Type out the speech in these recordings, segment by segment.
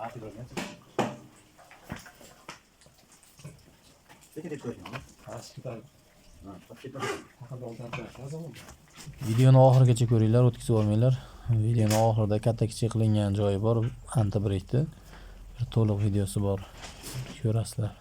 Videoni oxirigacha ko'ringlar, o'tkazib olmanglar. Videoni oxirida katta-kichik qilingan joyi bor, antibreytni. Bir to'liq videosi bor. Ko'rasizlar.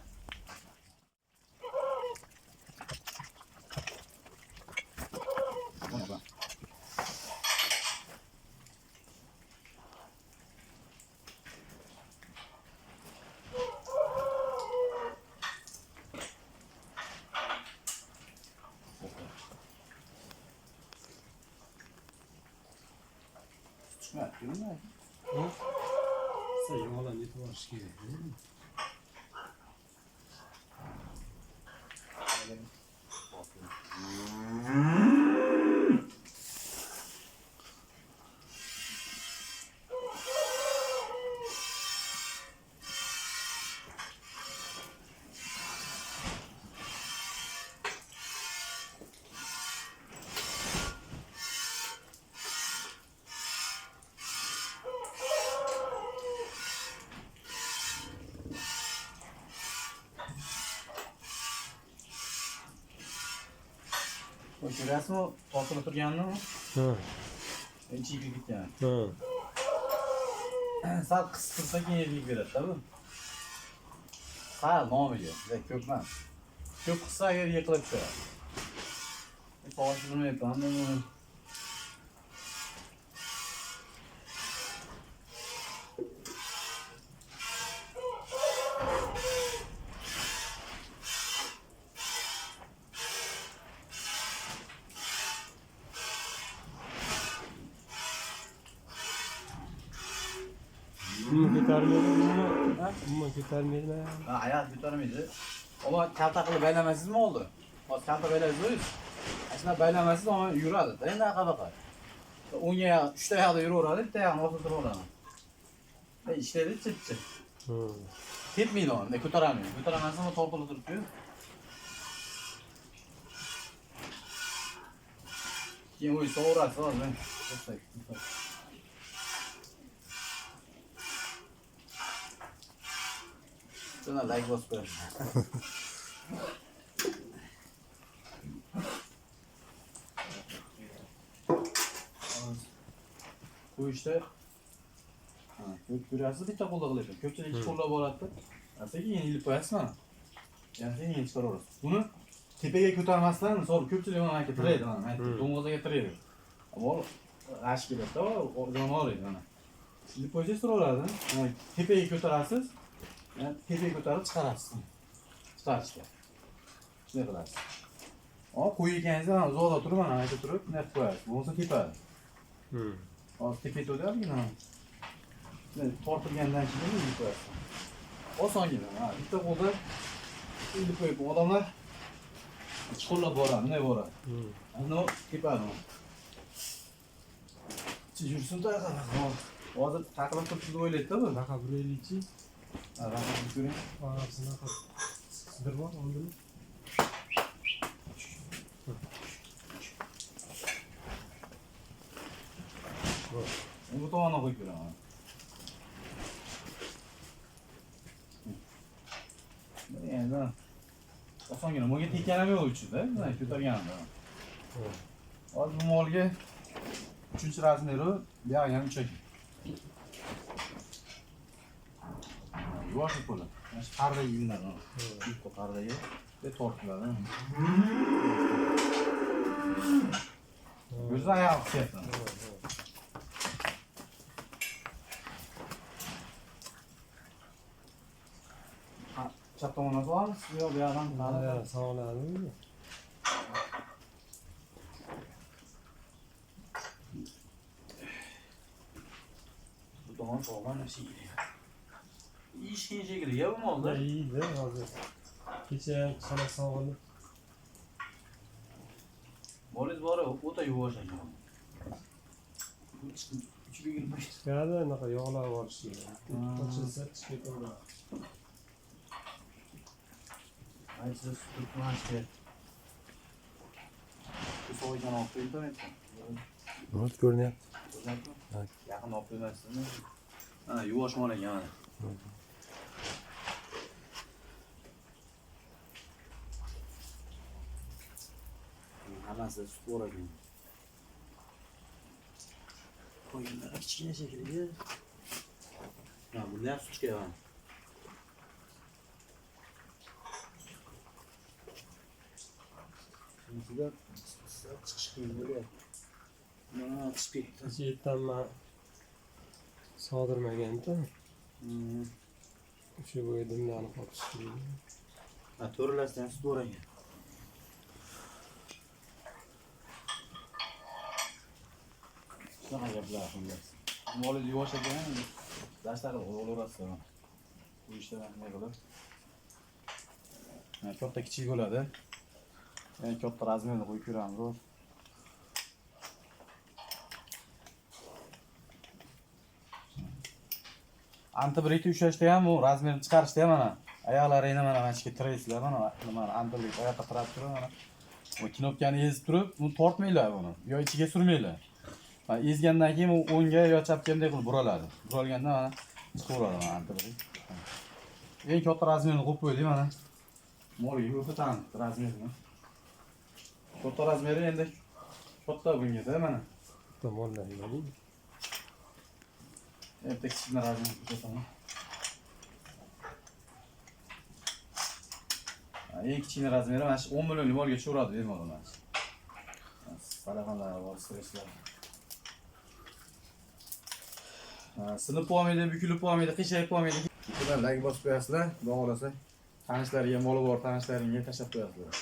Ko'rasizmi, tortilib turganini? Ichiga ketgan. Sal qistirsa keyin yerlik beradi-da bu. Sal nomiga, ko'p emas. Ko'p qilsa agar yiqilib tushadi. Toshni aytdim. Ko'tarmaydi. Hayat ko'tarmaydi. Ama kalta qilib baylamasizmi oldi? Hozir kalta baylaysiz. Aslida baylamasiz ama yuradi. Endi qanaqa? O'nga 3 ta yoqda yuraveradi, bitta yoqni o'tirib turaveradi. Ishlaydi chipchi. Tepmaydi uni, ko'tarolmaydi. Ko'taramasdan tortilib turibdi. Keyin o'y so'rasi hozir. Şuna like bosib qo'ying. Bu işte ko'rasiz bitta qo'lda qilyapman. Ko'pchilik ikki qo'llab boradi. Aslida keyin ilib qo'yasiz mana. Yani yeni chiqaraverasiz. Buni tepaga ko'tarmasdan, misol ko'pchilik mana aka tiraydi, mana to'ng'iziga tiraydi. Ammo g'ash keladi-da, o'zini oladi mana. Ilib qo'ysangiz turaveradi. Tepaga ko'tarasiz. Yani tepeyi ko'tarib chiqarasiz. Chiqarishga. Shunday qilasiz. Hop, qo'yganingizda mana zo'rda turib, mana aytib turib, nima qilib qo'yasiz. Bo'lmasa tepadi. Hozir tepaga to'yadi, mana. Shunday tortilgandan keyin ilib qo'yasiz. Osongina, mana bitta qo'lda ilib qo'yib odamlar ikki qo'llab boradi, bunday boradi. Ana tepadi. Yursin-da, hozir taqlab turibsiz deb o'ylaydi-da bu. Baqa 150 Rakam göreyim. Arasına sıdır var onu. Bu tavana koyuyor ama. Yani ben o son günü moge tekanam yok içinde. Ben ko'targandim. Hozir bu molga 3-razmeri buyog'am 3 ekan. Yuvaş qo'li. Mana shu qarda yeyiladi. Bitta qardaga ve tortiladi. O'zi oyog'i qisyapti. Chap tomonga solamiz, yo bu yoqdan Mana sog'lanadimi? Bu tomon sog'lom narsa yeydi. İş keyincha kirdi, bu molda. İyiydi hozir. Kecha sana sog'inib. Molingiz bor, o'ta yuvosh ekan. Ichiga kirmaydi. Chiqadi, anaqa yog'lar bor ichiga. Ochilsa chiqib ketadi. Aysiz tutmashga. Bu so'ygan olib qo'ydim. Nima ko'rinyapti? Yaqin olib qo'ymasizmi? Ha, yuvosh mol ekan. Hammasi sut bor ekan. Qo'yinlar kichkina shekilli. Ha, bunda ham sut chiqadi. Shunisiga chiqish qiyin bo'lyapti. Mana chiqib ketdi. Chetdan man sodirmaganda o'sha bo'yi dimlarni qopish kerak. Ha, to'rlasdan sut bor ekan. Shunaqa gaplar xullas. Moli yuvosh ekan, dashtlar olaverasiz. Bu ishlar nima qilib? Katta kichik bo'ladi. Eng katta razmerni qo'yib ko'ramiz. Antibrit ushlashda ham, u razmerni chiqarishda ham mana oyoqlaringni mana ichga tiraysizlar, mana antibrit oyoqqa tirab turib mana. Bu knopkani ezib turib, uni tortmaylar buni. Yo ichiga surmaylar. Mana ezgandan keyin u o'ngga yo chapga bunday qilib buraladi. Buralganda mana chiqaveradi mana antibrit. Eng katta razmerni qo'yib qo'ydik mana. Moliga o'tamiz razmerni. Katta razmeri endi katta bunga-da mana. Tomonlarga. Endi kichkina razmer ko'rsataman. Eng kichkina razmeri mana shu 10 millionlik molga tushiradi bemalol mana shu. Salafonlar bor, stresslar. Sinib bo'lmaydi, bukilib bo'lmaydi, qiyshayib bo'lmaydi. Ularga bosib qo'yasizlar, xudo xolasa. Tanishlariga moli bor, tanishlaringga tashlab qo'yasizlar.